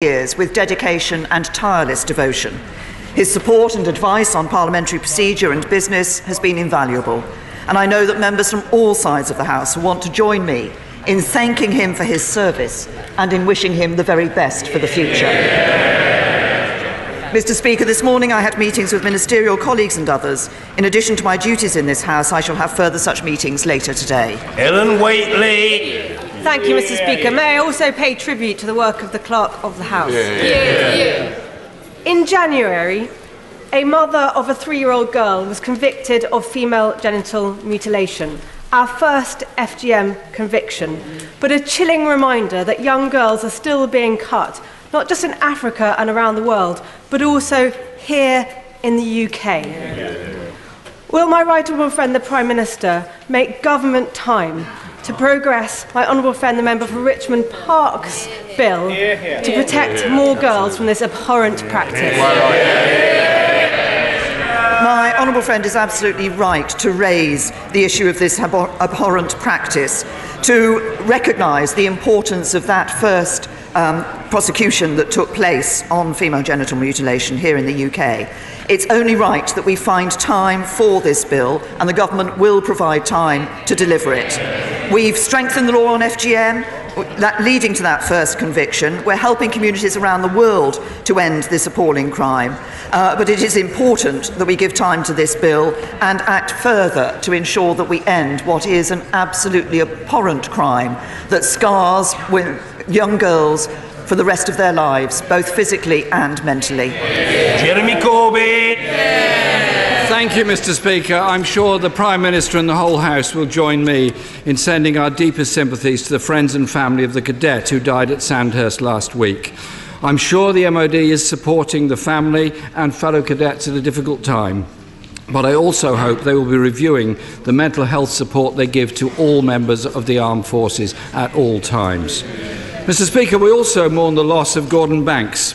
years with dedication and tireless devotion. His support and advice on parliamentary procedure and business has been invaluable, and I know that members from all sides of the House want to join me in thanking him for his service and in wishing him the very best for the future. Mr. Speaker, this morning I had meetings with ministerial colleagues and others. In addition to my duties in this House, I shall have further such meetings later today. Ellen Whately. Thank you, Mr. Speaker. May I also pay tribute to the work of the Clerk of the House? In January, a mother of a 3-year-old girl was convicted of female genital mutilation, our first FGM conviction, but a chilling reminder that young girls are still being cut, not just in Africa and around the world, but also here in the UK. Will my right honourable friend, the Prime Minister, make government time to progress my honourable friend, the member for Richmond Park's bill to protect more girls from this abhorrent practice? My honourable friend is absolutely right to raise the issue of this abhorrent practice, to recognise the importance of that first prosecution that took place on female genital mutilation here in the UK. It's only right that we find time for this bill, and the government will provide time to deliver it. We've strengthened the law on FGM, leading to that first conviction. We're helping communities around the world to end this appalling crime. But it is important that we give time to this bill and act further to ensure that we end what is an absolutely abhorrent crime that scars young girls for the rest of their lives, both physically and mentally. Jeremy Corbyn. Thank you, Mr. Speaker. I'm sure the Prime Minister and the whole House will join me in sending our deepest sympathies to the friends and family of the cadet who died at Sandhurst last week. I'm sure the MOD is supporting the family and fellow cadets at a difficult time, but I also hope they will be reviewing the mental health support they give to all members of the armed forces at all times. Mr. Speaker, we also mourn the loss of Gordon Banks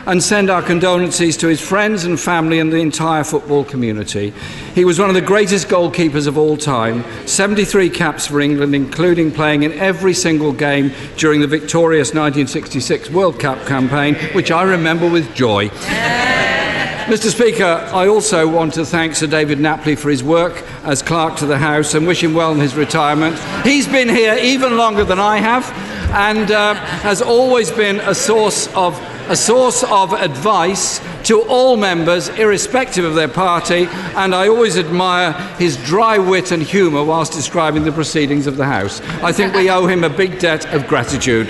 and send our condolences to his friends and family and the entire football community. He was one of the greatest goalkeepers of all time, 73 caps for England, including playing in every single game during the victorious 1966 World Cup campaign, which I remember with joy. Mr. Speaker, I also want to thank Sir David Napley for his work as Clerk to the House and wish him well in his retirement. He's been here even longer than I have and has always been a source of advice to all members, irrespective of their party, and I always admire his dry wit and humour whilst describing the proceedings of the House. I think we owe him a big debt of gratitude.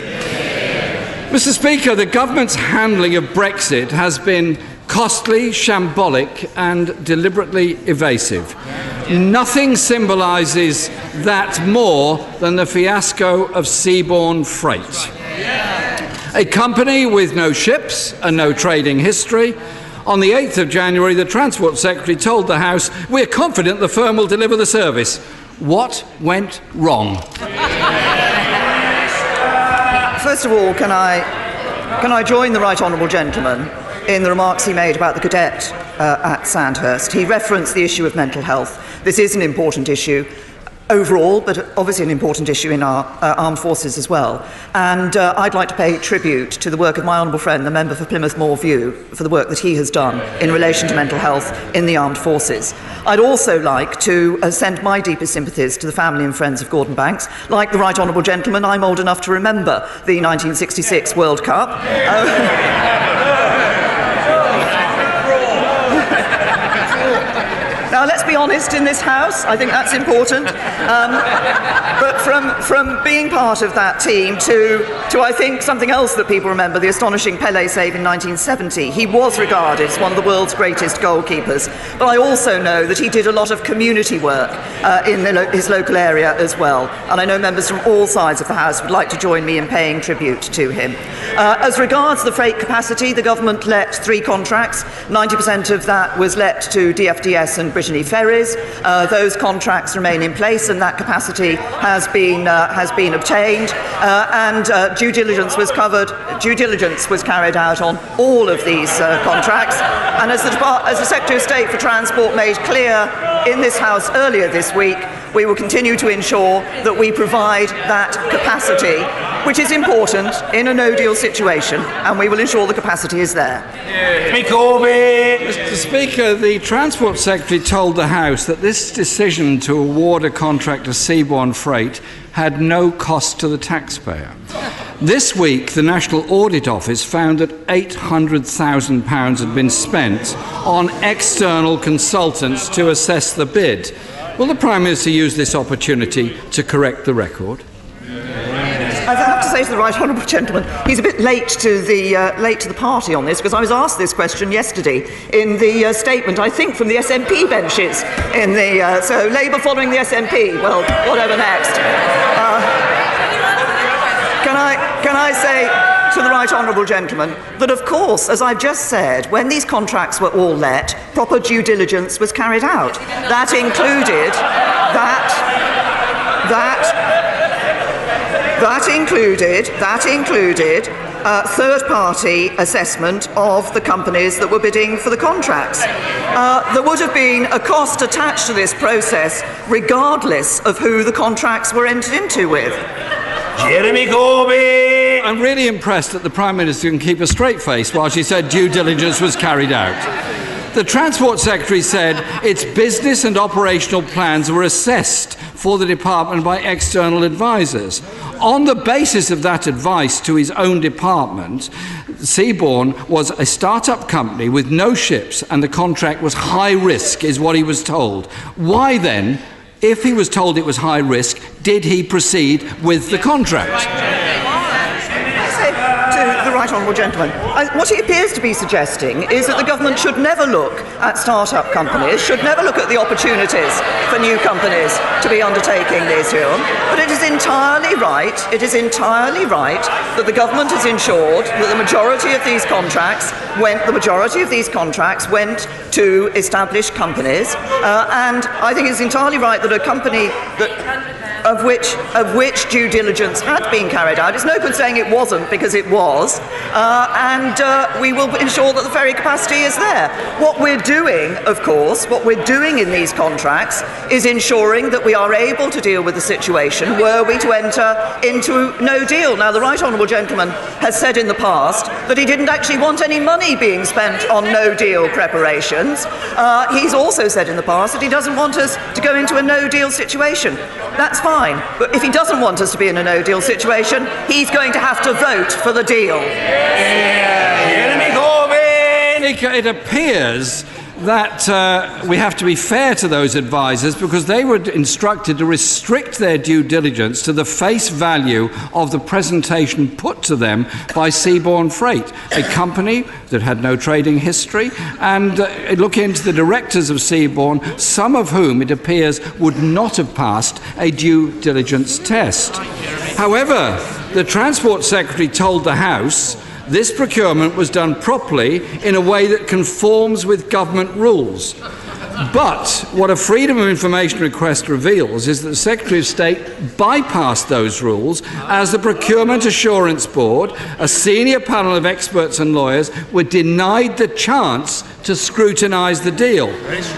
Mr. Speaker, the government's handling of Brexit has been costly, shambolic and deliberately evasive. Nothing symbolises that more than the fiasco of seaborne freight. A company with no ships and no trading history. On the 8th of January, the Transport Secretary told the House, "We're confident the firm will deliver the service." What went wrong? First of all, can I join the right honourable gentleman in the remarks he made about the cadet at Sandhurst? He referenced the issue of mental health. This is an important issue overall, but obviously an important issue in our armed forces as well. And I'd like to pay tribute to the work of my honourable friend, the member for Plymouth Moor View, for the work that he has done in relation to mental health in the armed forces. I'd also like to send my deepest sympathies to the family and friends of Gordon Banks. Like the right honourable gentleman, I'm old enough to remember the 1966 World Cup. Now, let's be honest in this House. I think that's important. But from being part of that team to I think something else that people remember, the astonishing Pelé save in 1970. He was regarded as one of the world's greatest goalkeepers. But I also know that he did a lot of community work in his local area as well. And I know members from all sides of the House would like to join me in paying tribute to him. As regards the freight capacity, the government let 3 contracts. 90% of that was let to DFDS and Brittany Ferries. Those contracts remain in place, and that capacity has been obtained, and due diligence was carried out on all of these contracts. And as the Secretary of State for Transport made clear in this House earlier this week, we will continue to ensure that we provide that capacity which is important in a no-deal situation, and we will ensure the capacity is there. Mr. Speaker, the Transport Secretary told the House that this decision to award a contract to Seabourn Freight had no cost to the taxpayer. This week, the National Audit Office found that £800,000 had been spent on external consultants to assess the bid. Will the Prime Minister use this opportunity to correct the record? I have to say to the right honourable gentleman, he's a bit late to the party on this, because I was asked this question yesterday in the statement, I think, from the SNP benches. So Labour following the SNP. Well, whatever next. Can I say to the right honourable gentleman that, of course, as I've just said, when these contracts were all let, proper due diligence was carried out. That included third-party assessment of the companies that were bidding for the contracts. There would have been a cost attached to this process regardless of who the contracts were entered into with. Jeremy Corbyn! I'm really impressed that the Prime Minister can keep a straight face while she said due diligence was carried out. The Transport Secretary said its business and operational plans were assessed for the department by external advisers. On the basis of that advice to his own department, Seabourn was a start-up company with no ships, and the contract was high risk, is what he was told. Why then, if he was told it was high risk, did he proceed with the contract? To the right honourable gentleman, what he appears to be suggesting is that the government should never look at start-up companies, should never look at the opportunities for new companies to be undertaking this here. But it is entirely right that the government has ensured that the majority of these contracts went to established companies, and I think it's entirely right that a company of which due diligence had been carried out. It's no good saying it wasn't, because it was, and we will ensure that the ferry capacity is there. What we're doing, of course, in these contracts is ensuring that we are able to deal with the situation were we to enter into no deal. Now, the right honourable gentleman has said in the past that he didn't actually want any money being spent on no deal preparations. He's also said in the past that he doesn't want us to go into a no deal situation. That's fine, but if he doesn't want us to be in a no-deal situation, he's going to have to vote for the deal. Jeremy Corbyn! It appears that we have to be fair to those advisers, because they were instructed to restrict their due diligence to the face value of the presentation put to them by Seabourn Freight, a company that had no trading history, and look into the directors of Seabourn, some of whom it appears would not have passed a due diligence test. However, the Transport Secretary told the House this procurement was done properly in a way that conforms with government rules. But what a Freedom of Information request reveals is that the Secretary of State bypassed those rules, as the Procurement Assurance Board, a senior panel of experts and lawyers, were denied the chance to scrutinise the deal.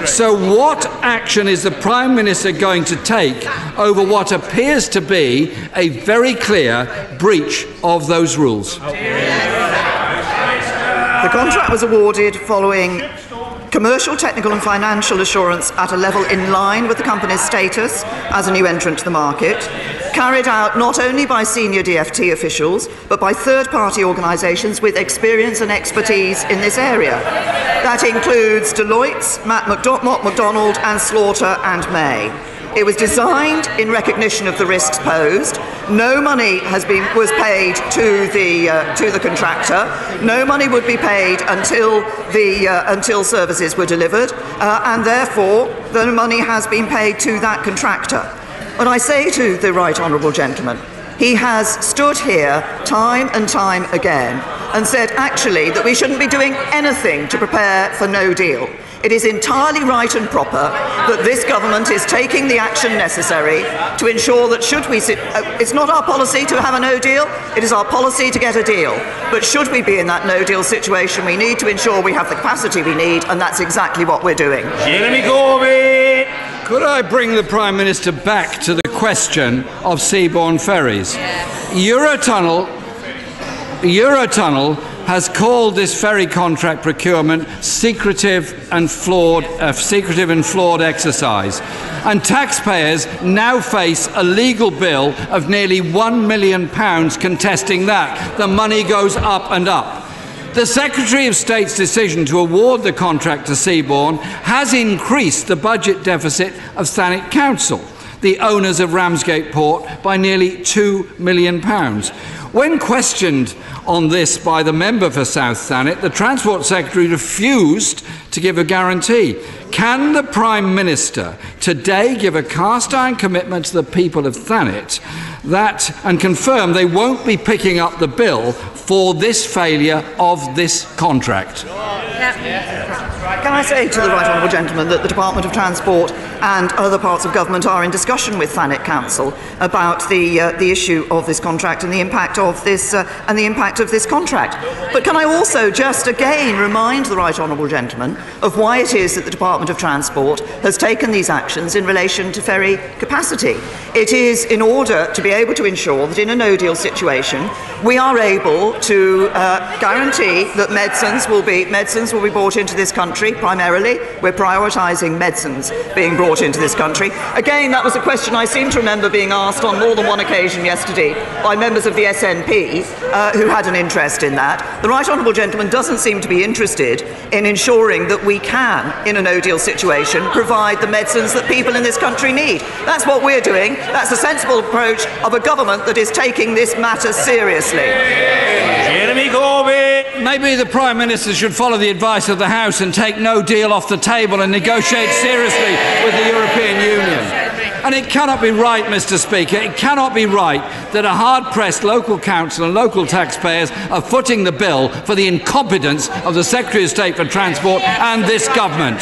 So what action is the Prime Minister going to take over what appears to be a very clear breach of those rules? The contract was awarded following commercial, technical and financial assurance at a level in line with the company's status as a new entrant to the market, carried out not only by senior DfT officials, but by third-party organisations with experience and expertise in this area. That includes Deloitte's, Mott MacDonald and Slaughter and May. It was designed in recognition of the risks posed. No money was paid to the contractor. No money would be paid until services were delivered, and therefore the money has been paid to that contractor. But I say to the right honourable gentleman, he has stood here time and time again and said actually that we shouldn't be doing anything to prepare for no deal. It is entirely right and proper that this government is taking the action necessary to ensure that it's not our policy to have a no deal, it is our policy to get a deal. But should we be in that no deal situation, we need to ensure we have the capacity we need, and that's exactly what we're doing. Jeremy Corbyn! Could I bring the Prime Minister back to the question of seaborne ferries? Eurotunnel has called this ferry contract procurement secretive and flawed exercise. And taxpayers now face a legal bill of nearly £1 million contesting that. The money goes up and up. The Secretary of State's decision to award the contract to Seabourn has increased the budget deficit of Thanet Council, the owners of Ramsgate Port, by nearly £2 million. When questioned on this by the member for South Thanet, the Transport Secretary refused to give a guarantee. Can the Prime Minister today give a cast-iron commitment to the people of Thanet and confirm they won't be picking up the bill for this failure of this contract? Can I say to the Right Honourable Gentleman that the Department of Transport and other parts of government are in discussion with Thanet Council about the issue of this contract and the impact of this contract. But can I also just again remind the Right Honourable Gentleman of why it is that the Department of Transport has taken these actions in relation to ferry capacity. It is in order to be able to ensure that in a no-deal situation we are able to guarantee that medicines will be brought into this country. Primarily, we're prioritising medicines being brought into this country. Again, that was a question I seem to remember being asked on more than one occasion yesterday by members of the SNP who had an interest in that. The Right Honourable Gentleman doesn't seem to be interested in ensuring that we can, in a no-deal situation, provide the medicines that people in this country need. That's what we're doing. That's a sensible approach of a government that is taking this matter seriously. Jeremy Corbyn. Maybe the Prime Minister should follow the advice of the House and take no deal off the table and negotiate seriously with the European Union. And it cannot be right, Mr. Speaker, it cannot be right that a hard-pressed local council and local taxpayers are footing the bill for the incompetence of the Secretary of State for Transport and this government.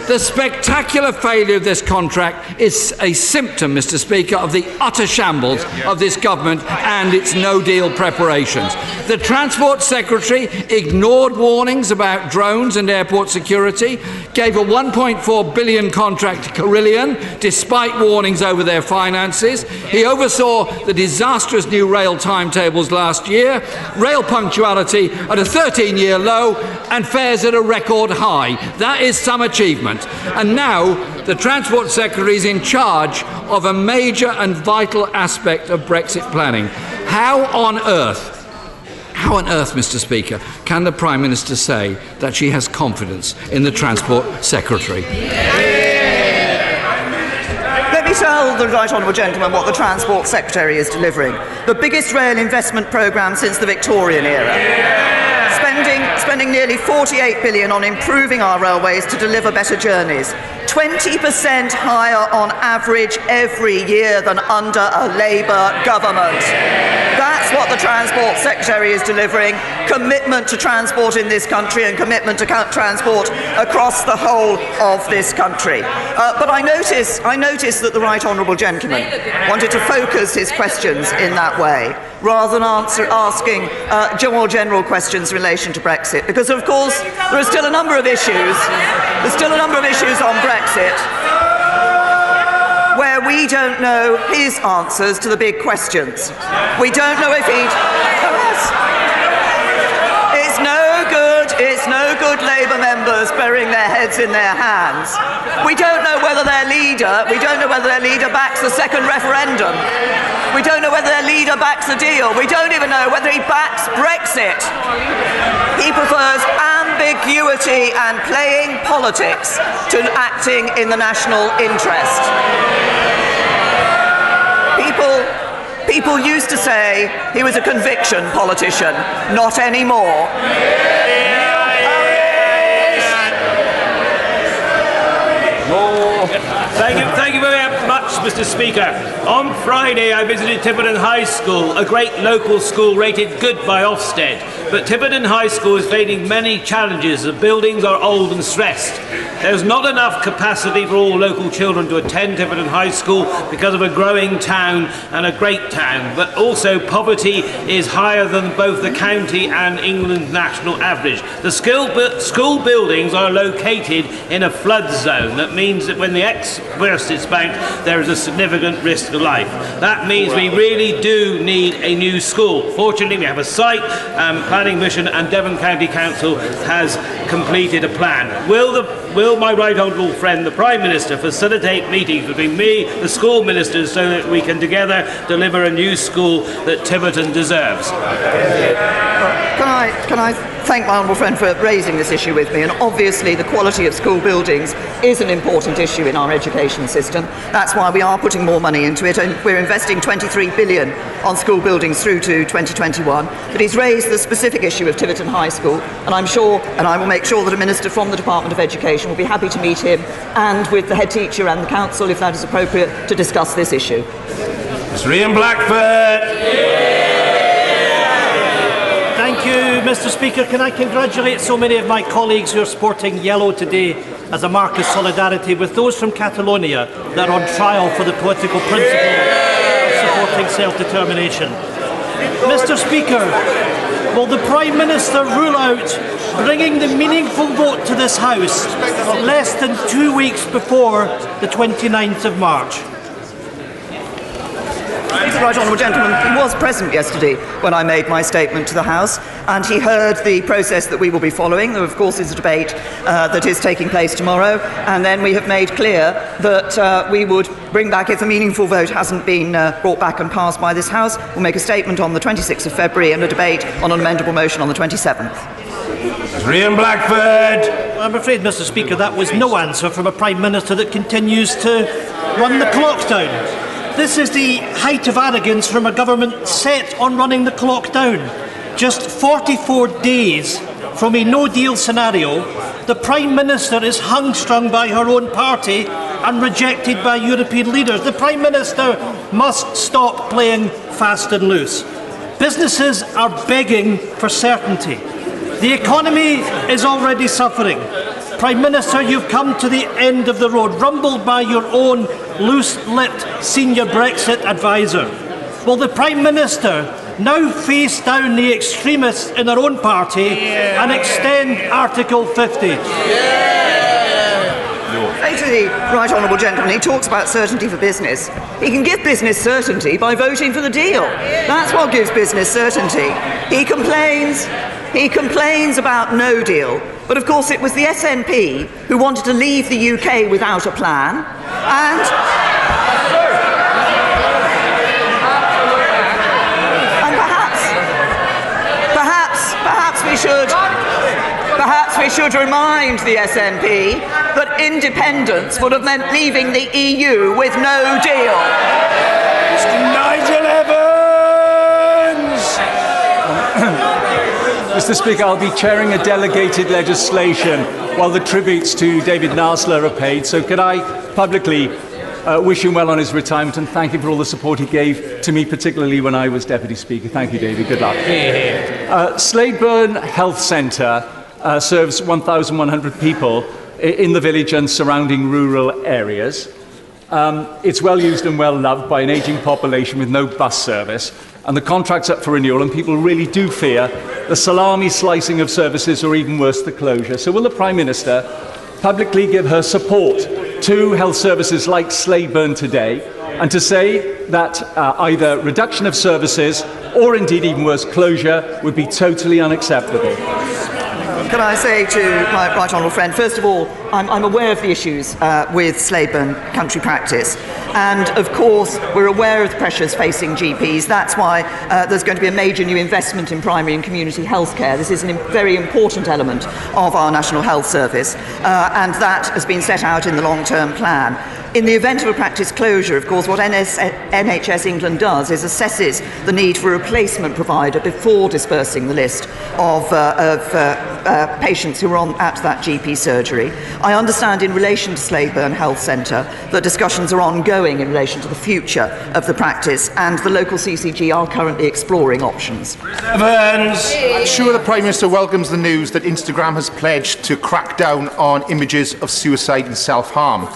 The spectacular failure of this contract is a symptom, Mr. Speaker, of the utter shambles of this government and its no-deal preparations. The Transport Secretary ignored warnings about drones and airport security, gave a £1.4 billion contract to Carillion despite warnings over their finances. He oversaw the disastrous new rail timetables last year, rail punctuality at a 13-year low and fares at a record high. That is some achievement. And now the Transport Secretary is in charge of a major and vital aspect of Brexit planning. How on earth, Mr. Speaker, can the Prime Minister say that she has confidence in the Transport Secretary? Let me tell the Right Honourable Gentleman what the Transport Secretary is delivering. The biggest rail investment programme since the Victorian era. Spending nearly £48 billion on improving our railways to deliver better journeys. 20% higher on average every year than under a Labour government. That's what the Transport Secretary is delivering. Commitment to transport in this country and commitment to transport across the whole of this country. But I notice that the Right Honourable Gentleman wanted to focus his questions in that way, rather than asking more general questions in relation to Brexit, because of course there are still a number of issues. There's still a number of issues on Brexit where we don't know his answers to the big questions. We don't know if he'd... It's no good Labour members burying their heads in their hands. We don't know whether their leader backs the second referendum. We don't know whether their leader backs the deal. We don't even know whether he backs Brexit. He prefers ambiguity and playing politics to acting in the national interest. People used to say he was a conviction politician. Not anymore. Thank you very much, Mr. Speaker. On Friday, I visited Tiverton High School, a great local school rated good by Ofsted. but Tiverton High School is facing many challenges. The buildings are old and stressed. There's not enough capacity for all local children to attend Tiverton High School because of a growing town and a great town, but also poverty is higher than both the county and England's national average. The school buildings are located in a flood zone. That means that when the burst is banked, there is a significant risk to life. That means we really do need a new school. Fortunately, we have a site, Planning Mission and Devon County Council has completed a plan. Will my right honourable friend, the Prime Minister, facilitate meetings between me, the school ministers, so that we can together deliver a new school that Tiverton deserves? Can I thank my honourable friend for raising this issue with me? And obviously the quality of school buildings is an important issue in our education system. That's why we are putting more money into it, and we're investing 23 billion on school buildings through to 2021. But he's raised the specific issue of Tiverton High School, and I'm sure, and I will make sure that a minister from the Department of Education will be happy to meet him and with the head teacher and the council, if that is appropriate, to discuss this issue. Mr. Ian Blackford. Thank you, Mr. Speaker. Can I congratulate so many of my colleagues who are sporting yellow today as a mark of solidarity with those from Catalonia that are on trial for the political principle of supporting self-determination. Mr. Speaker, will the Prime Minister rule out bringing the meaningful vote to this House less than 2 weeks before the 29th of March? The right honourable gentleman was present yesterday when I made my statement to the House, and he heard the process that we will be following. There, of course, is a debate that is taking place tomorrow, and then we have made clear that we would bring back, if a meaningful vote hasn't been brought back and passed by this House, we'll make a statement on the 26th of February and a debate on an amendable motion on the 27th. Ian Blackford. Well, I'm afraid, Mr. Speaker, that was no answer from a Prime Minister that continues to run the clock down. This is the height of arrogance from a government set on running the clock down. Just 44 days from a no-deal scenario, the Prime Minister is hung-strung by her own party and rejected by European leaders. The Prime Minister must stop playing fast and loose. Businesses are begging for certainty. The economy is already suffering. Prime Minister, you've come to the end of the road, rumbled by your own loose-lipped senior Brexit advisor. Will the Prime Minister now face down the extremists in their own party and extend Article 50? To the right honourable gentleman, he talks about certainty for business. He can give business certainty by voting for the deal. That's what gives business certainty. He complains about no deal. But of course it was the SNP who wanted to leave the UK without a plan, and perhaps we should remind the SNP that independence would have meant leaving the EU with no deal. Nigel Evans! Mr. Speaker, I'll be chairing a delegated legislation while the tributes to David Narsler are paid. So could I publicly wish him well on his retirement and thank him for all the support he gave to me, particularly when I was Deputy Speaker. Thank you, David. Good luck. Sladeburn Health Centre serves 1,100 people in the village and surrounding rural areas. It's well used and well loved by an ageing population with no bus service, and the contract's up for renewal, and people really do fear the salami slicing of services, or even worse, the closure. So will the Prime Minister publicly give her support to health services like Sladeburn today, and to say that either reduction of services or indeed even worse, closure would be totally unacceptable? Can I say to my right honourable friend, first of all, I'm aware of the issues with Sladeburn country practice, and of course we're aware of the pressures facing GPs. That's why there's going to be a major new investment in primary and community health care. This is a very important element of our National Health Service, and that has been set out in the long-term plan. In the event of a practice closure, of course, what NHS England does is assesses the need for a replacement provider before dispersing the list of patients who were at that GP surgery. I understand in relation to Slaburn Health Centre that discussions are ongoing in relation to the future of the practice, and the local CCG are currently exploring options. Evans. I'm sure the Prime Minister welcomes the news that Instagram has pledged to crack down on images of suicide and self-harm.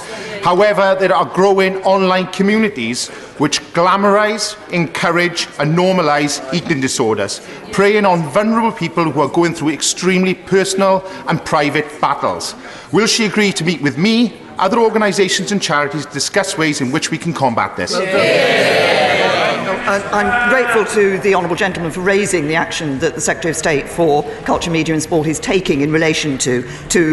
However, there are growing online communities which glamorise, encourage and normalise eating disorders, preying on vulnerable people who are going through extremely personal and private battles. Will she agree to meet with me, other organisations and charities to discuss ways in which we can combat this? I'm grateful to the Honourable Gentleman for raising the action that the Secretary of State for Culture, Media and Sport is taking in relation to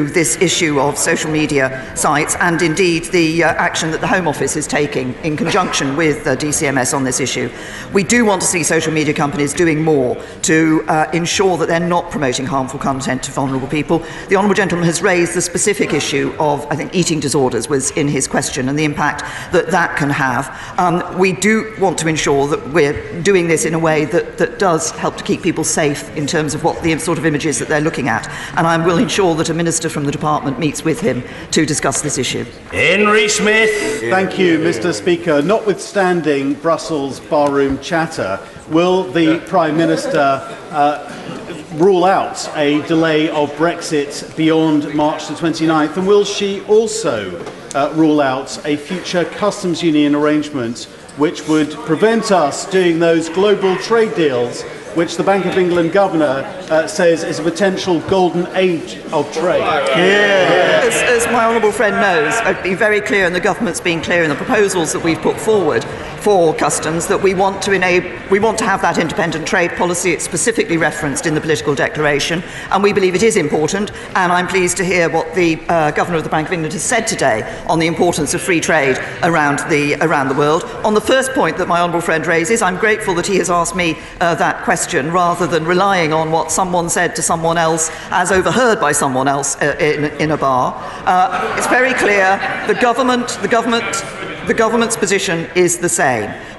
this issue of social media sites, and indeed the action that the Home Office is taking in conjunction with DCMS on this issue. We do want to see social media companies doing more to ensure that they're not promoting harmful content to vulnerable people. The Honourable Gentleman has raised the specific issue of, I think, eating disorders was in his question, and the impact that that can have. We do want to ensure that we're doing this in a way that does help to keep people safe in terms of what the sort of images that they're looking at. And I will ensure that a minister from the department meets with him to discuss this issue. Henry Smith. Thank you, Mr. Speaker. Notwithstanding Brussels barroom chatter, will the Prime Minister rule out a delay of Brexit beyond March the 29th? And will she also rule out a future customs union arrangement which would prevent us doing those global trade deals which the Bank of England Governor says is a potential golden age of trade? As my honourable friend knows, I'd be very clear, and the government's been clear in the proposals that we've put forward for customs, that we want to have that independent trade policy. It's specifically referenced in the political declaration, and we believe it is important, and I'm pleased to hear what the Governor of the Bank of England has said today on the importance of free trade around the world. On the first point that my honourable friend raises, I'm grateful that he has asked me that question rather than relying on what someone said to someone else as overheard by someone else in a bar. It's very clear the government's position is the same.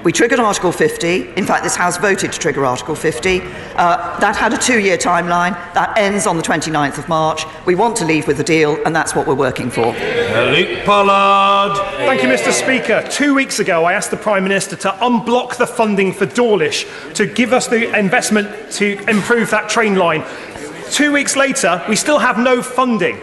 We triggered Article 50. In fact, this House voted to trigger Article 50. That had a 2-year timeline. That ends on the 29th of March. We want to leave with a deal, and that's what we're working for. Luke Pollard. Thank you, Mr. Speaker. 2 weeks ago, I asked the Prime Minister to unblock the funding for Dawlish to give us the investment to improve that train line. 2 weeks later, we still have no funding.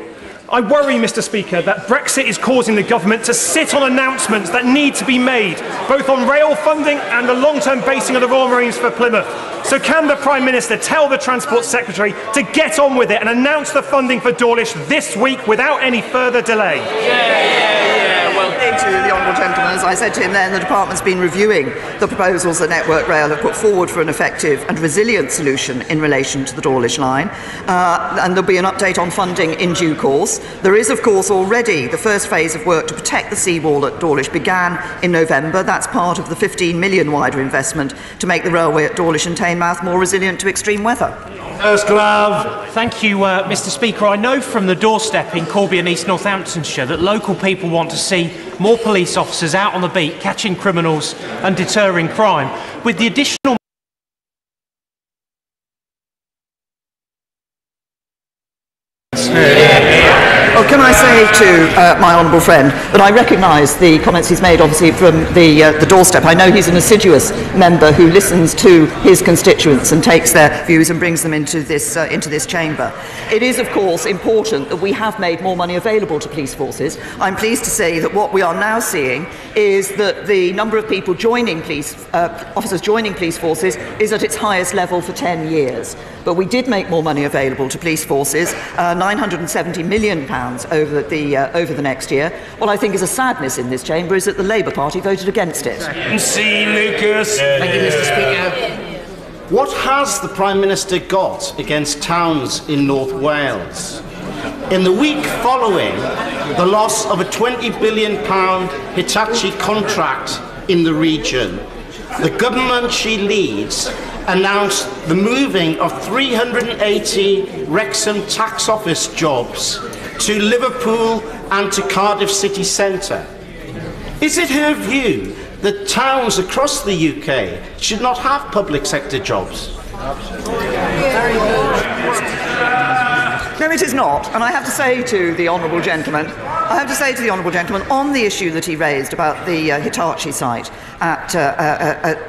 I worry, Mr. Speaker, that Brexit is causing the government to sit on announcements that need to be made, both on rail funding and the long-term basing of the Royal Marines for Plymouth. So can the Prime Minister tell the Transport Secretary to get on with it and announce the funding for Dawlish this week without any further delay? Well, to the honourable gentleman, as I said to him then, the department's been reviewing the proposals that Network Rail have put forward for an effective and resilient solution in relation to the Dawlish line, and there'll be an update on funding in due course. There is, of course, already the first phase of work to protect the seawall at Dawlish began in November. That's part of the 15 million wider investment to make the railway at Dawlish and Teignmouth more resilient to extreme weather. First glove. Thank you, Mr. Speaker. I know from the doorstep in Corby and East Northamptonshire that local people want to see more police officers out on the beat, catching criminals and deterring crime. With the additional Well, can I say to my honourable friend that I recognise the comments he's made, obviously, from the doorstep. I know he's an assiduous member who listens to his constituents and takes their views and brings them into this chamber. It is, of course, important that we have made more money available to police forces. I'm pleased to say that what we are now seeing is that the number of people joining officers joining police forces is at its highest level for 10 years. But we did make more money available to police forces, £970 million over the next year. What I think is a sadness in this chamber is that the Labour Party voted against it. C. Lucas. Thank you, Mr. Speaker. What has the Prime Minister got against towns in North Wales? In the week following the loss of a £20 billion Hitachi contract in the region, the government she leads announced the moving of 380 Wrexham tax office jobs to Liverpool and to Cardiff city centre. Is it her view that towns across the UK should not have public sector jobs? No, it is not. And I have to say to the honourable gentleman, on the issue that he raised about the Hitachi site at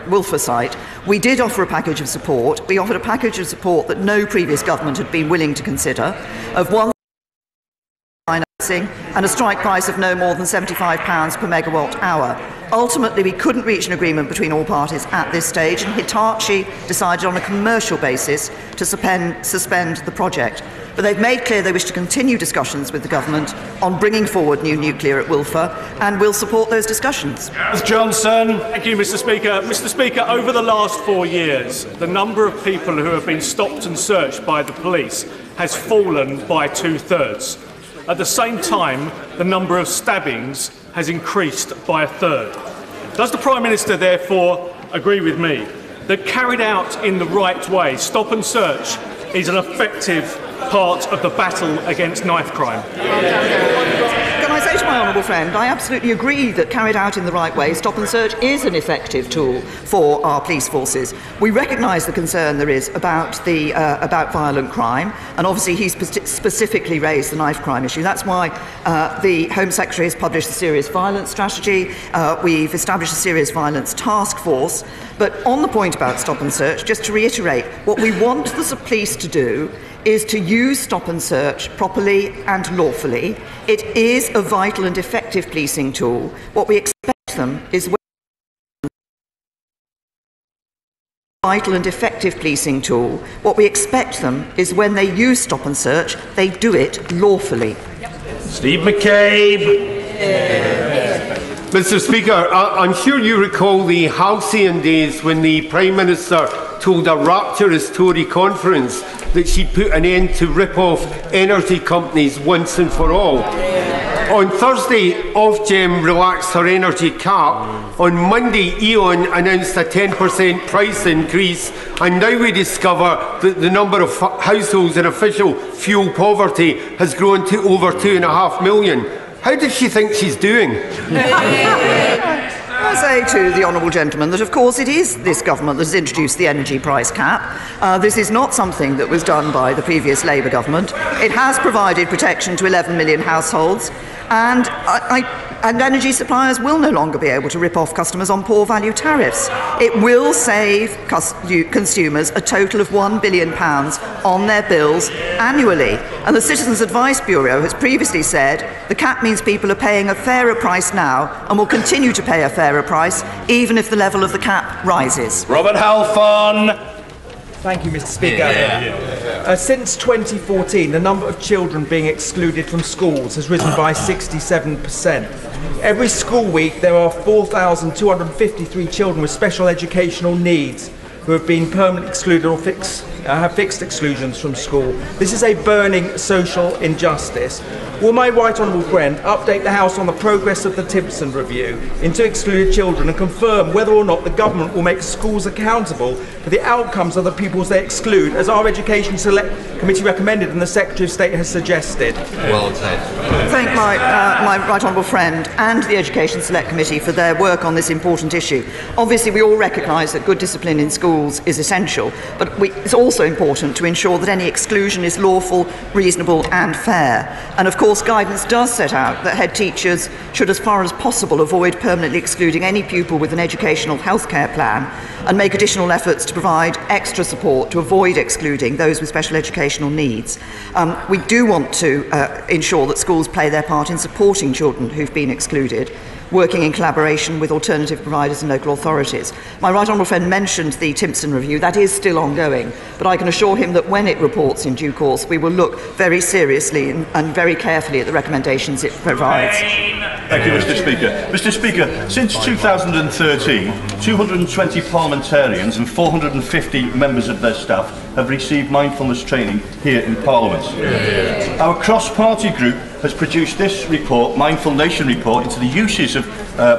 Wilfer site, we did offer a package of support. We offered a package of support that no previous government had been willing to consider, of one financing and a strike price of no more than £75 per megawatt hour. Ultimately, we couldn't reach an agreement between all parties at this stage, and Hitachi decided on a commercial basis to suspend the project. But they've made clear they wish to continue discussions with the government on bringing forward new nuclear at Wilfer, and will support those discussions. Johnson. Thank you, Mr. Speaker. Mr. Speaker, over the last 4 years, the number of people who have been stopped and searched by the police has fallen by 2/3. At the same time, the number of stabbings has increased by 1/3. Does the Prime Minister therefore agree with me that, carried out in the right way, stop and search is an effective part of the battle against knife crime? Can I say to my honourable friend, I absolutely agree that, carried out in the right way, stop and search is an effective tool for our police forces. We recognise the concern there is about violent crime, and obviously he's specifically raised the knife crime issue. That's why the Home Secretary has published the serious violence strategy. We've established a serious violence task force. But on the point about stop and search, just to reiterate, what we want the police to do is to use stop and search properly and lawfully. It is a vital and effective policing tool. What we expect them is when they use stop and search, they do it lawfully. Steve McCabe. Mr. Speaker, I'm sure you recall the halcyon days when the Prime Minister told a rapturous Tory conference that she'd put an end to rip-off energy companies once and for all. On Thursday, Ofgem relaxed her energy cap. On Monday, E.ON announced a 10% price increase, and now we discover that the number of households in official fuel poverty has grown to over 2.5 million. How does she think she's doing? I say to the honourable gentleman that, of course, it is this government that has introduced the energy price cap. This is not something that was done by the previous Labour government. It has provided protection to 11 million households, and energy suppliers will no longer be able to rip off customers on poor value tariffs. It will save consumers a total of £1 billion on their bills annually. And the Citizens Advice Bureau has previously said the cap means people are paying a fairer price now and will continue to pay a fairer price even if the level of the cap rises. Robert Halfon. Thank you, Mr. Speaker. Since 2014, the number of children being excluded from schools has risen by 67%. Every school week, there are 4,253 children with special educational needs who have been permanently excluded or have fixed exclusions from school. This is a burning social injustice. Will my right honourable friend update the House on the progress of the Timpson review into excluded children and confirm whether or not the government will make schools accountable for the outcomes of the pupils they exclude, as our Education Select Committee recommended and the Secretary of State has suggested? Well said. Thank my right honourable friend and the Education Select Committee for their work on this important issue. Obviously, we all recognise that good discipline in schools is essential, but it's also important to ensure that any exclusion is lawful, reasonable and fair. And of course, guidance does set out that head teachers should, as far as possible, avoid permanently excluding any pupil with an educational healthcare plan and make additional efforts to provide extra support to avoid excluding those with special educational needs. We do want to ensure that schools play their part in supporting children who've been excluded, working in collaboration with alternative providers and local authorities. My right honourable friend mentioned the Timpson review. That is still ongoing, but I can assure him that when it reports in due course, we will look very seriously and very carefully at the recommendations it provides. Thank you, Mr. Speaker. Mr. Speaker, since 2013, 220 parliamentarians and 450 members of their staff have received mindfulness training here in Parliament. Our cross-party group has produced this report, Mindful Nation Report, into the uses of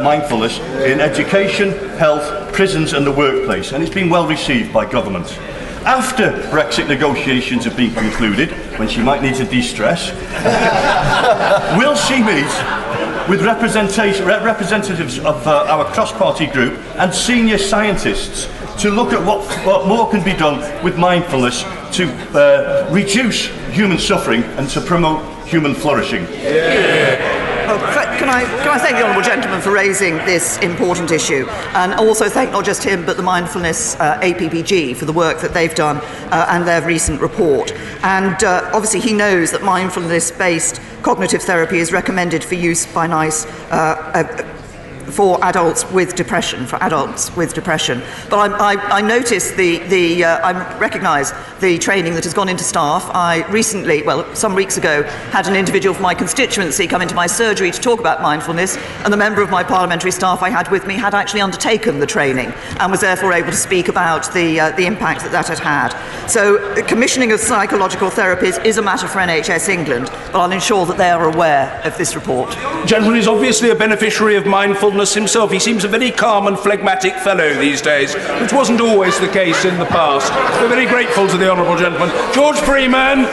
mindfulness in education, health, prisons and the workplace, and it's been well received by government. After Brexit negotiations have been concluded, when she might need to de-stress, will she meet with representatives of our cross-party group and senior scientists to look at what more can be done with mindfulness to reduce human suffering and to promote human flourishing. Can I thank the honourable gentleman for raising this important issue, and also thank not just him but the Mindfulness APPG for the work that they've done and their recent report. And obviously he knows that mindfulness-based cognitive therapy is recommended for use by NICE for adults with depression. But I noticed I recognise the training that has gone into staff. I recently, some weeks ago, had an individual from my constituency come into my surgery to talk about mindfulness, and the member of my parliamentary staff I had with me had actually undertaken the training and was therefore able to speak about the impact that had had. So the commissioning of psychological therapies is a matter for NHS England, but I'll ensure that they are aware of this report. Gentleman is obviously a beneficiary of mindfulness himself. He seems a very calm and phlegmatic fellow these days, which wasn't always the case in the past. We're very grateful to the honourable gentleman. George Freeman.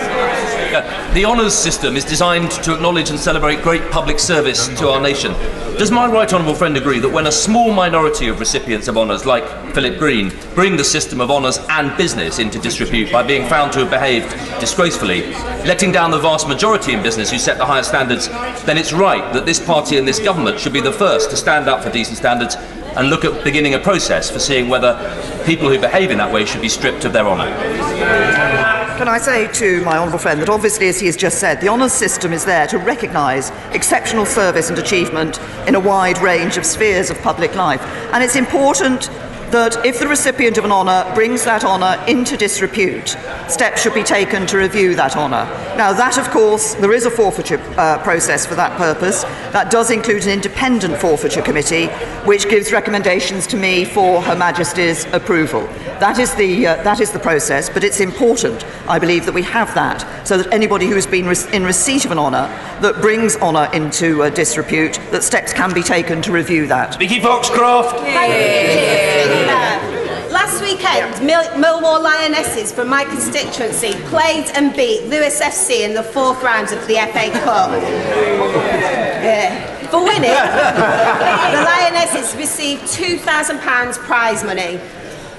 The honours system is designed to acknowledge and celebrate great public service to our nation. Does my right honourable friend agree that when a small minority of recipients of honours, like Philip Green, bring the system of honours and business into disrepute by being found to have behaved disgracefully, letting down the vast majority in business who set the highest standards, then it's right that this party and this government should be the first to stand up for decent standards and look at beginning a process for seeing whether people who behave in that way should be stripped of their honour? Can I say to my honourable friend that obviously, as he has just said, the honours system is there to recognise exceptional service and achievement in a wide range of spheres of public life. And it's important that if the recipient of an honour brings that honour into disrepute, steps should be taken to review that honour. Now that, of course, there is a forfeiture process for that purpose. That does include an independent forfeiture committee, which gives recommendations to me for Her Majesty's approval. That is the process, but it's important, I believe, that we have that, so that anybody who has been in receipt of an honour that brings honour into disrepute, that steps can be taken to review that. Vicky Foxcroft. Last weekend, Millwall Lionesses from my constituency played and beat Lewis FC in the 4th round of the FA Cup. For winning, the Lionesses received £2,000 prize money.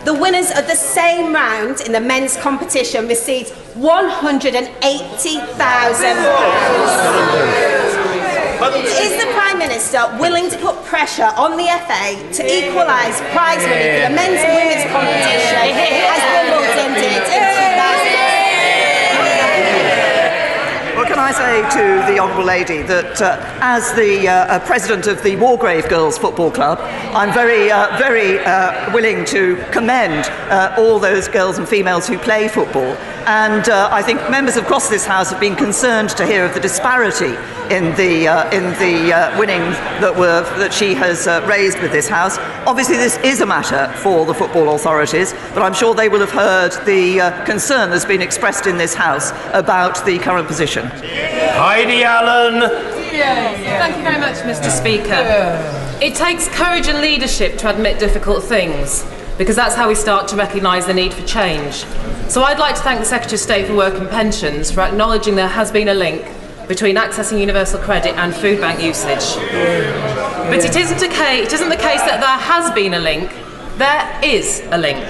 The winners of the same round in the men's competition received £180,000. Is the Prime Minister willing to put pressure on the FA to equalise prize money for the men's and women's competition as Wimbledon did in 2000? Well, can I say to the honourable lady that as the president of the Wargrave Girls Football Club, I'm very willing to commend all those girls and females who play football. And I think members across this House have been concerned to hear of the disparity in the winnings that she has raised with this House. Obviously, this is a matter for the football authorities, but I'm sure they will have heard the concern that's been expressed in this House about the current position. Heidi Allen. Thank you very much, Mr. Speaker. It takes courage and leadership to admit difficult things, because that's how we start to recognise the need for change. So I'd like to thank the Secretary of State for Work and Pensions for acknowledging there has been a link between accessing universal credit and food bank usage. But it isn't the case that there has been a link, there is a link.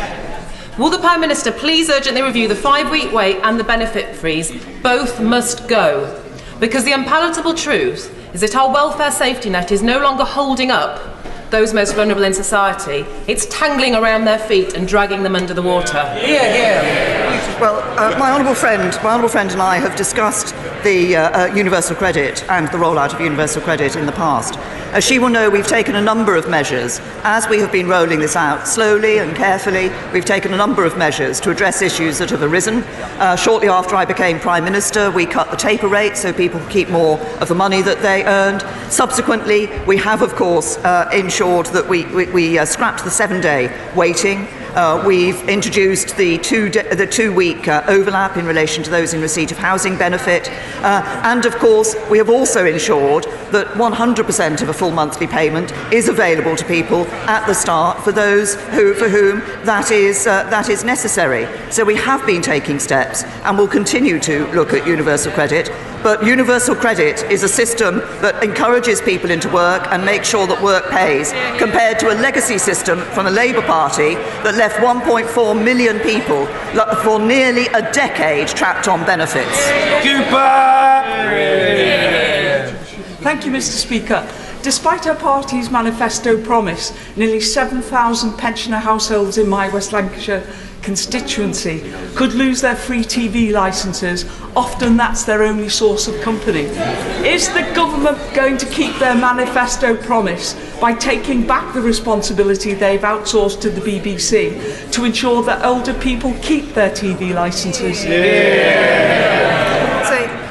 Will the Prime Minister please urgently review the 5-week wait and the benefit freeze? Both must go. Because the unpalatable truth is that our welfare safety net is no longer holding up those most vulnerable in society. It's tangling around their feet and dragging them under the water. Well, my honourable friend and I have discussed the universal credit and the rollout of universal credit in the past. As she will know, we've taken a number of measures. As we have been rolling this out slowly and carefully, we've taken a number of measures to address issues that have arisen. Shortly after I became Prime Minister, we cut the taper rate so people keep more of the money that they earned. Subsequently, we have, of course, ensured that we scrapped the 7-day waiting. We've introduced the two-week overlap in relation to those in receipt of housing benefit. And, of course, we have also ensured that 100% of a full monthly payment is available to people at the start for those for whom that is necessary. So we have been taking steps and will continue to look at universal credit. But universal credit is a system that encourages people into work and makes sure that work pays, compared to a legacy system from the Labour Party that left 1.4 million people for nearly a decade trapped on benefits. Thank you, Mr. Speaker. Despite our party's manifesto promise, nearly 7,000 pensioner households in my West Lancashire constituency could lose their free TV licences. Often that's their only source of company. Is the government going to keep their manifesto promise by taking back the responsibility they've outsourced to the BBC to ensure that older people keep their TV licences?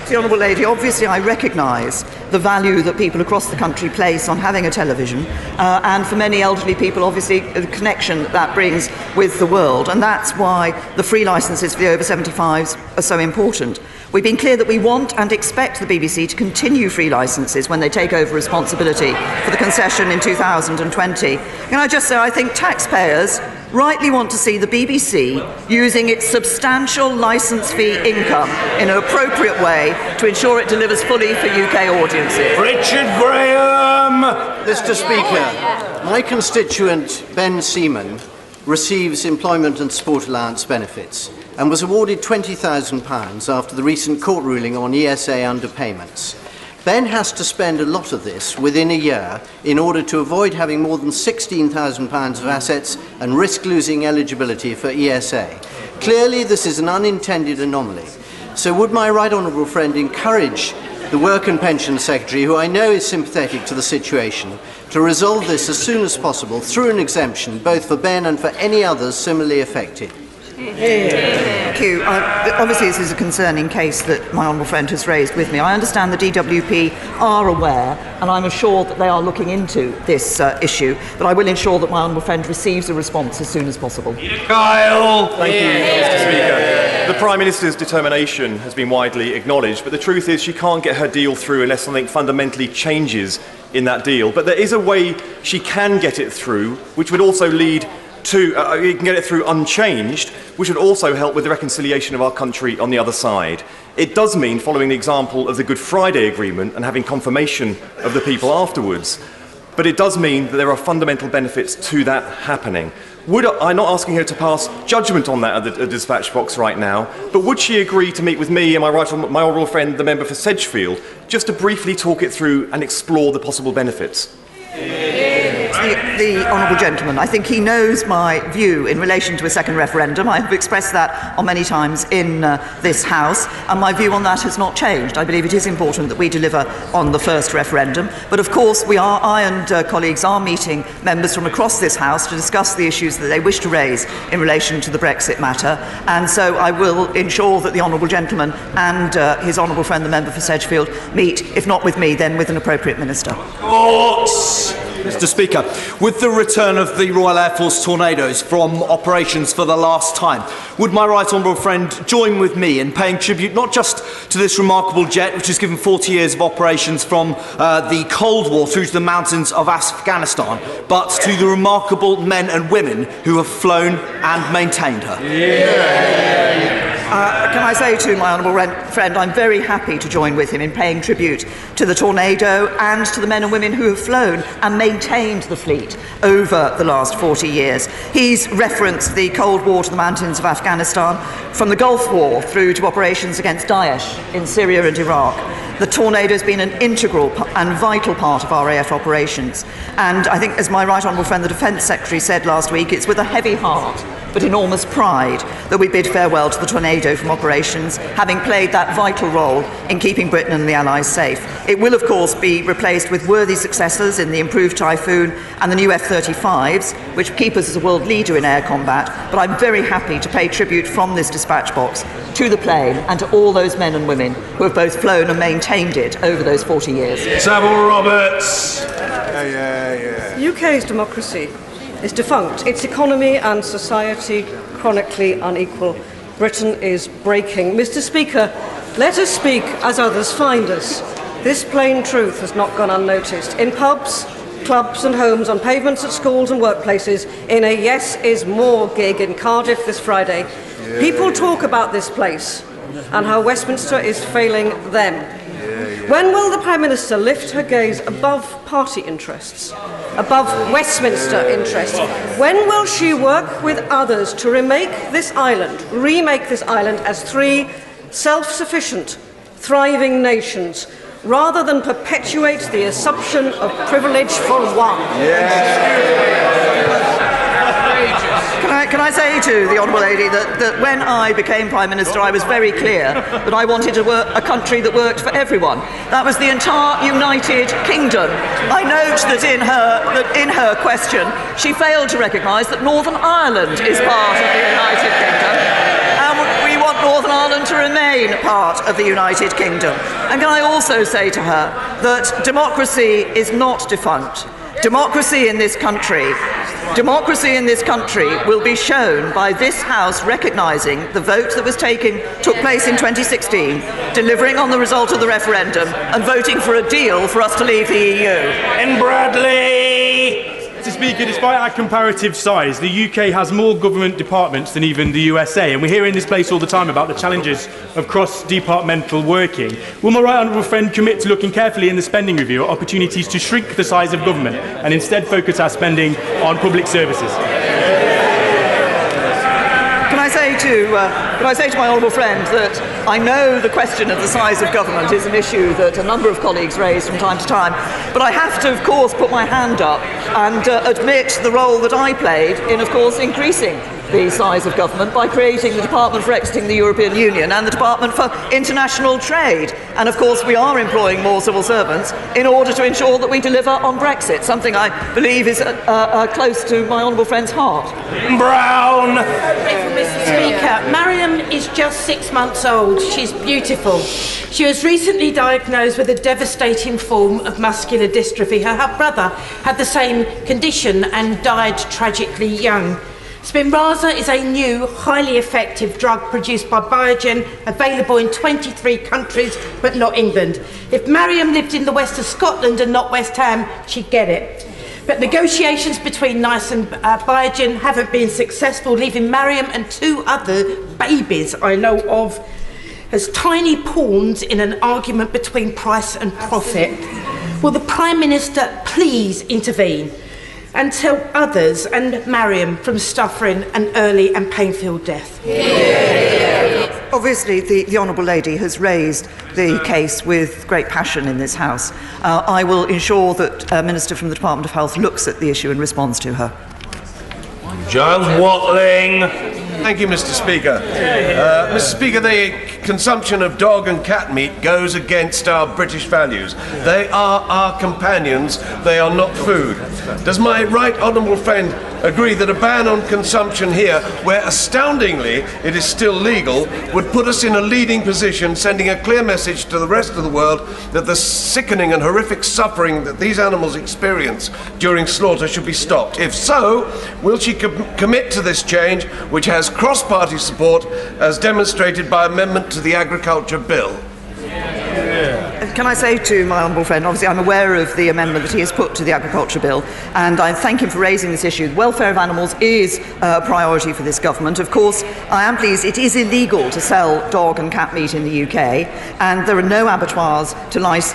The Honourable Lady, obviously I recognise the value that people across the country place on having a television, and for many elderly people, obviously, the connection that brings with the world, and that's why the free licences for the over 75s are so important. We've been clear that we want and expect the BBC to continue free licences when they take over responsibility for the concession in 2020. Can I just say, I think taxpayers rightly want to see the BBC using its substantial licence fee income in an appropriate way to ensure it delivers fully for UK audiences. Richard Graham! Mr. Speaker, my constituent Ben Seaman receives employment and sport allowance benefits and was awarded £20,000 after the recent court ruling on ESA underpayments. Ben has to spend a lot of this within a year in order to avoid having more than £16,000 of assets and risk losing eligibility for ESA. Clearly, this is an unintended anomaly. So would my right honourable friend encourage the Work and Pension Secretary, who I know is sympathetic to the situation, to resolve this as soon as possible through an exemption both for Ben and for any others similarly affected? Thank you. Obviously, this is a concerning case that my honourable friend has raised with me. I understand the DWP are aware, and I'm assured that they are looking into this issue, but I will ensure that my honourable friend receives a response as soon as possible. Kyle! Thank you, Mr. Speaker. The Prime Minister's determination has been widely acknowledged, but the truth is she can't get her deal through unless something fundamentally changes in that deal. But there is a way she can get it through, which would also lead to, you can get it through unchanged, which would also help with the reconciliation of our country on the other side. It does mean following the example of the Good Friday Agreement and having confirmation of the people afterwards. But it does mean that there are fundamental benefits to that happening. I'm not asking her to pass judgment on that at the dispatch box right now, but would she agree to meet with me and my honourable friend, the member for Sedgefield, just to briefly talk it through and explore the possible benefits? The honourable gentleman, I think he knows my view in relation to a second referendum. I have expressed that on many times in this House, and my view on that has not changed. I believe it is important that we deliver on the first referendum, but of course I and colleagues are meeting members from across this House to discuss the issues that they wish to raise in relation to the Brexit matter, and so I will ensure that the honourable gentleman and his honourable friend, the member for Sedgefield, meet, if not with me, then with an appropriate minister. Mr. Speaker, with the return of the Royal Air Force Tornadoes from operations for the last time, would my right honourable friend join with me in paying tribute not just to this remarkable jet, which has given 40 years of operations from the Cold War through to the mountains of Afghanistan, but to the remarkable men and women who have flown and maintained her? Can I say to my honourable friend, I'm very happy to join with him in paying tribute to the Tornado and to the men and women who have flown and maintained the fleet over the last 40 years. He's referenced the Cold War to the mountains of Afghanistan, from the Gulf War through to operations against Daesh in Syria and Iraq. The Tornado has been an integral and vital part of our AF operations. And I think, as my right honourable friend, the Defence Secretary, said last week, it's with a heavy heart but enormous pride that we bid farewell to the Tornado from operations, having played that vital role in keeping Britain and the Allies safe. It will, of course, be replaced with worthy successors in the improved Typhoon and the new F-35s, which keep us as a world leader in air combat, but I'm very happy to pay tribute from this dispatch box to the plane and to all those men and women who have both flown and maintained it over those 40 years. Savile Roberts. UK's democracy is defunct. Its economy and society chronically unequal. Britain is breaking. Mr. Speaker, let us speak as others find us. This plain truth has not gone unnoticed. In pubs, clubs and homes, on pavements at schools and workplaces, in a Yes is More gig in Cardiff this Friday, people talk about this place and how Westminster is failing them. When will the Prime Minister lift her gaze above party interests, above Westminster interests? When will she work with others to remake this island as 3 self-sufficient, thriving nations, rather than perpetuate the assumption of privilege for one? Can I say to the Honourable Lady that when I became Prime Minister, I was very clear that I wanted a country that worked for everyone. That was the entire United Kingdom. I note that in her question, she failed to recognise that Northern Ireland is part of the United Kingdom. We want Northern Ireland to remain part of the United Kingdom. And can I also say to her that democracy is not defunct. Democracy in this country will be shown by this House recognising the vote that took place in 2016, delivering on the result of the referendum and voting for a deal for us to leave the EU. And Bradley! Mr. Speaker, despite our comparative size, the UK has more government departments than even the USA, and we hear in this place all the time about the challenges of cross-departmental working. Will my right honourable friend commit to looking carefully in the spending review at opportunities to shrink the size of government and instead focus our spending on public services? Can I say to my honourable friend that I know the question of the size of government is an issue that a number of colleagues raise from time to time, but I have to, of course, put my hand up and admit the role that I played in, of course, increasing the size of government by creating the Department for Exiting the European Union and the Department for International Trade. And of course we are employing more civil servants in order to ensure that we deliver on Brexit, something I believe is close to my honourable friend's heart. Brown! Mr. Speaker, Mariam is just 6 months old. She's beautiful. She was recently diagnosed with a devastating form of muscular dystrophy. Her brother had the same condition and died tragically young. Spinraza is a new, highly effective drug produced by Biogen, available in 23 countries, but not England. If Mariam lived in the west of Scotland and not West Ham, she'd get it. But negotiations between NICE and Biogen haven't been successful, leaving Mariam and 2 other babies I know of as tiny pawns in an argument between price and profit. Will the Prime Minister please intervene and tell others and Mariam from suffering an early and painful death? Obviously, the Honourable Lady has raised the case with great passion in this House. I will ensure that a Minister from the Department of Health looks at the issue and responds to her. Giles Watling. Thank you, Mr. Speaker. Mr. Speaker, the consumption of dog and cat meat goes against our British values. They are our companions, they are not food. Does my right honourable friend agree that a ban on consumption here, where astoundingly it is still legal, would put us in a leading position, sending a clear message to the rest of the world that the sickening and horrific suffering that these animals experience during slaughter should be stopped? If so, will she commit to this change, which has cross-party support, as demonstrated by amendment to the Agriculture Bill? Can I say to my honourable friend, obviously I'm aware of the amendment that he has put to the Agriculture Bill, and I thank him for raising this issue. The welfare of animals is a priority for this government. Of course, I am pleased it is illegal to sell dog and cat meat in the UK, and there are no abattoirs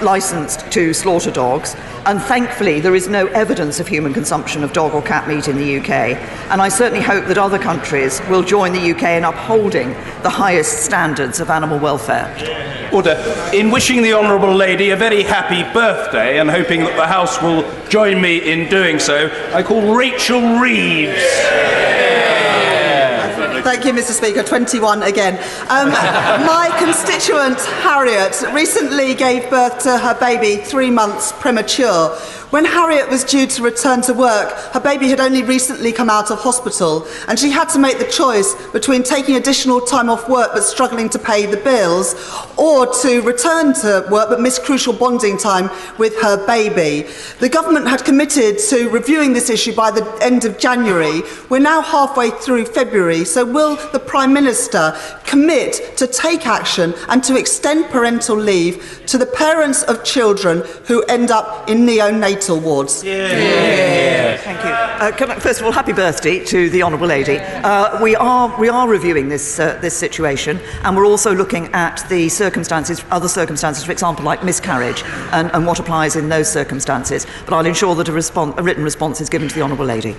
licensed to slaughter dogs, and thankfully there is no evidence of human consumption of dog or cat meat in the UK, and I certainly hope that other countries will join the UK in upholding the highest standards of animal welfare. Order. In wishing the Honourable Lady a very happy birthday and hoping that the House will join me in doing so, I call Rachel Reeves. Thank you, Mr. Speaker. 21 again. My constituent, Harriet, recently gave birth to her baby 3 months premature. When Harriet was due to return to work, her baby had only recently come out of hospital, and she had to make the choice between taking additional time off work but struggling to pay the bills, or to return to work but miss crucial bonding time with her baby. The government had committed to reviewing this issue by the end of January. We're now halfway through February, so will the Prime Minister commit to take action and to extend parental leave to the parents of children who end up in neonatal Vauxhall wards. Thank you. First of all, happy birthday to the Honourable Lady. We are reviewing this situation, and we're also looking at the circumstances, other circumstances, for example, like miscarriage, and what applies in those circumstances. But I'll ensure that a written response is given to the Honourable Lady.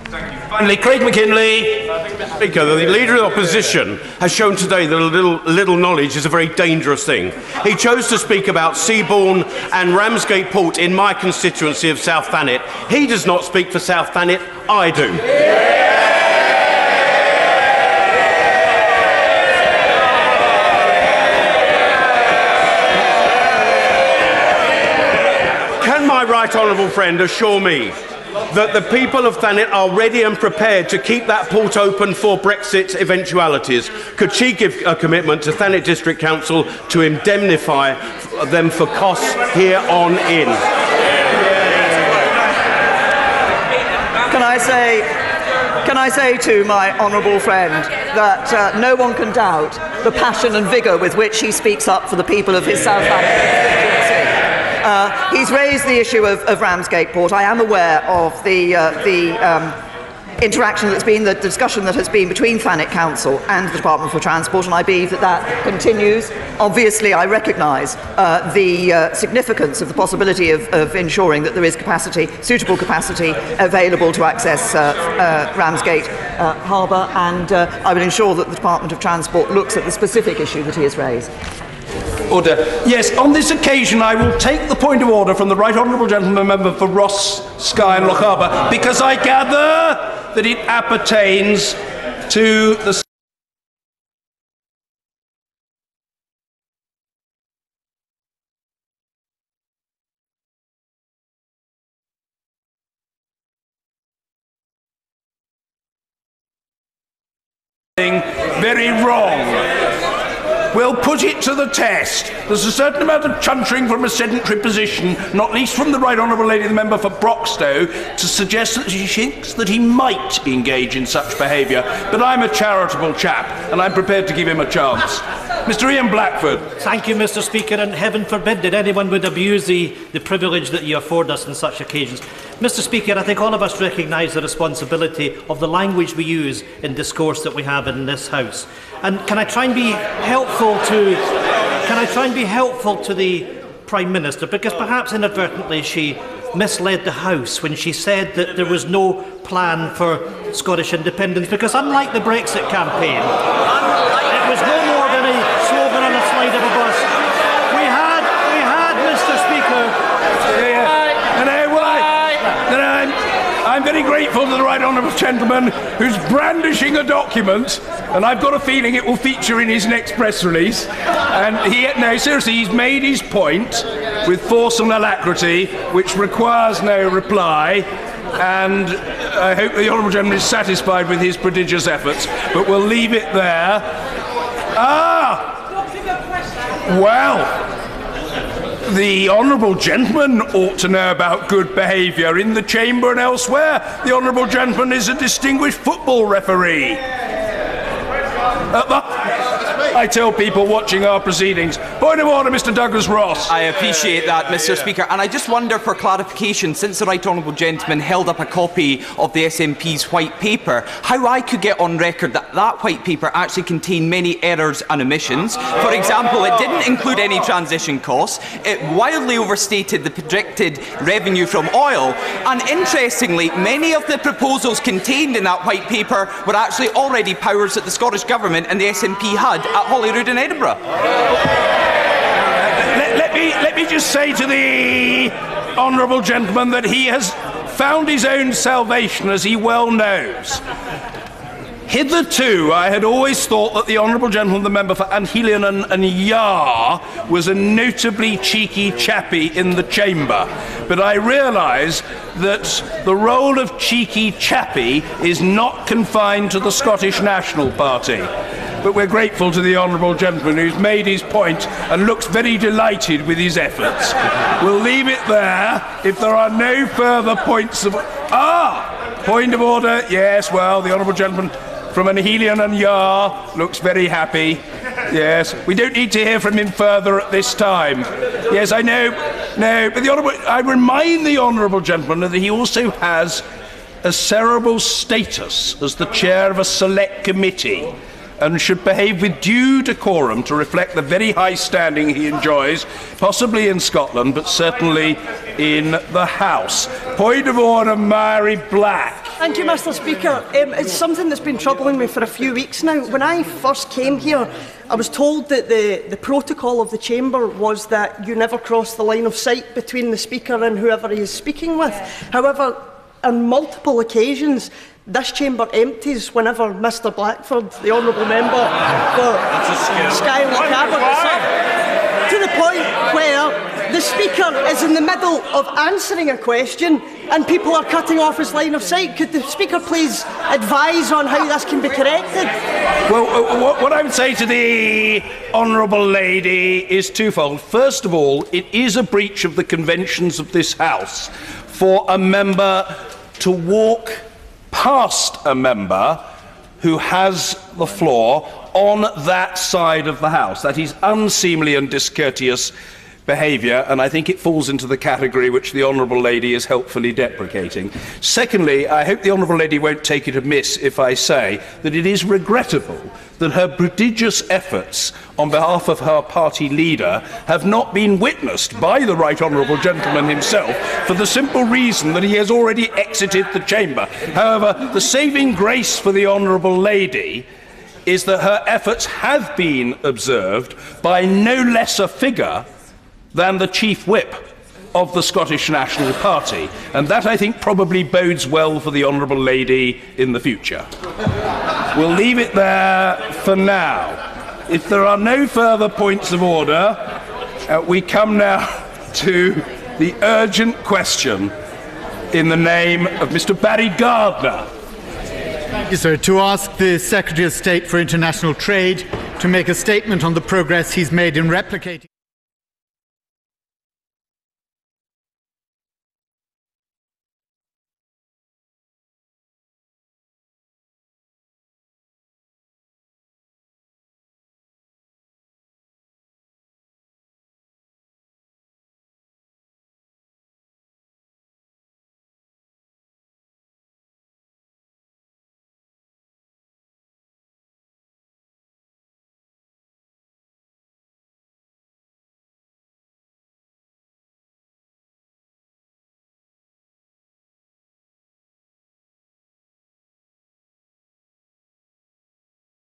Finally, Craig McKinley. Mr. Speaker, the Leader of the Opposition has shown today that little knowledge is a very dangerous thing. He chose to speak about Seabourn and Ramsgate Port in my constituency of South Thanet. He does not speak for South Thanet, I do. Can my right honourable friend assure me that the people of Thanet are ready and prepared to keep that port open for Brexit eventualities? Could she give a commitment to Thanet District Council to indemnify them for costs here on in? Can I say to my honourable friend that no one can doubt the passion and vigour with which he speaks up for the people of his South Thanet constituency. He's raised the issue of Ramsgate Port. I am aware of the interaction that's been, the discussion that has been between Thanet Council and the Department for Transport, and I believe that continues. Obviously, I recognise the significance of the possibility of ensuring that there is suitable capacity available to access Ramsgate Harbour, and I will ensure that the Department of Transport looks at the specific issue that he has raised. Order. Yes, on this occasion I will take the point of order from the Right Honourable Gentleman Member for Ross, Skye and Lochaber, because I gather that it appertains to the very wrong. We'll put it to the test. There's a certain amount of chuntering from a sedentary position, not least from the Right Honourable Lady, the member for Broxtowe, to suggest that she thinks that he might engage in such behaviour. But I'm a charitable chap, and I'm prepared to give him a chance. Mr. Ian Blackford. Thank you, Mr. Speaker, and heaven forbid that anyone would abuse the privilege that you afford us on such occasions. Mr. Speaker, I think all of us recognise the responsibility of the language we use in discourse that we have in this House. And can I try and be helpful to the Prime Minister, because perhaps inadvertently she misled the House when she said that there was no plan for Scottish independence, because unlike the Brexit campaign, it was no more than a slogan on a slide of a bus. We had, Mr. Speaker. I'm very grateful to the Right Honourable Gentleman who's brandishing a document, and I've got a feeling it will feature in his next press release. And seriously, he's made his point with force and alacrity, which requires no reply. And I hope the Honourable Gentleman is satisfied with his prodigious efforts. But we'll leave it there. Well, the Honourable Gentleman ought to know about good behaviour in the Chamber and elsewhere. The Honourable Gentleman is a distinguished football referee. I tell people watching our proceedings. Point of order, Mr. Douglas Ross. I appreciate that, Mr. Speaker, and I just wonder, for clarification, since the Right Honourable Gentleman held up a copy of the SNP's white paper, how I could get on record that that white paper actually contained many errors and omissions. For example, it didn't include any transition costs, it wildly overstated the projected revenue from oil, and interestingly, many of the proposals contained in that white paper were actually already powers that the Scottish Government and the SNP had at Holyrood in Edinburgh. Let me just say to the Honourable Gentleman that he has found his own salvation, as he well knows. Hitherto, I had always thought that the Honourable Gentleman, the member for Anhelion and Yar, was a notably cheeky chappy in the Chamber. But I realise that the role of cheeky chappy is not confined to the Scottish National Party. But we're grateful to the Honourable Gentleman who's made his point and looks very delighted with his efforts. We'll leave it there if there are no further points of... Point of order. Yes, well, the Honourable Gentleman from Anhelion and Yar looks very happy. Yes, we don't need to hear from him further at this time. Yes, I know No, but I remind the honourable gentleman that he also has a cerebral status as the chair of a select committee and should behave with due decorum to reflect the very high standing he enjoys, possibly in Scotland, but certainly in the House. Point of order, Mary Black. Thank you, Mr. Speaker. It's something that's been troubling me for a few weeks now. When I first came here, I was told that the protocol of the chamber was that you never cross the line of sight between the Speaker and whoever he is speaking with. However, on multiple occasions, this chamber empties whenever Mr Blackford, the honourable member for Skylar Cabot, is up, to the point where the Speaker is in the middle of answering a question and people are cutting off his line of sight. Could the Speaker please advise on how this can be corrected? Well, what I would say to the honourable lady is twofold. First of all, it is a breach of the conventions of this House for a member to walk past a member who has the floor on that side of the House. That is unseemly and discourteous behaviour, and I think it falls into the category which the honourable lady is helpfully deprecating. Secondly, I hope the honourable lady won't take it amiss if I say that it is regrettable that her prodigious efforts on behalf of her party leader have not been witnessed by the right honourable gentleman himself, for the simple reason that he has already exited the chamber. However, the saving grace for the honourable lady is that her efforts have been observed by no less a figure than the Chief Whip of the Scottish National Party, and that, I think, probably bodes well for the honourable lady in the future. We'll leave it there for now. If there are no further points of order, we come now to the urgent question in the name of Mr. Barry Gardner. Thank you, sir. To ask the Secretary of State for International Trade to make a statement on the progress he's made in replicating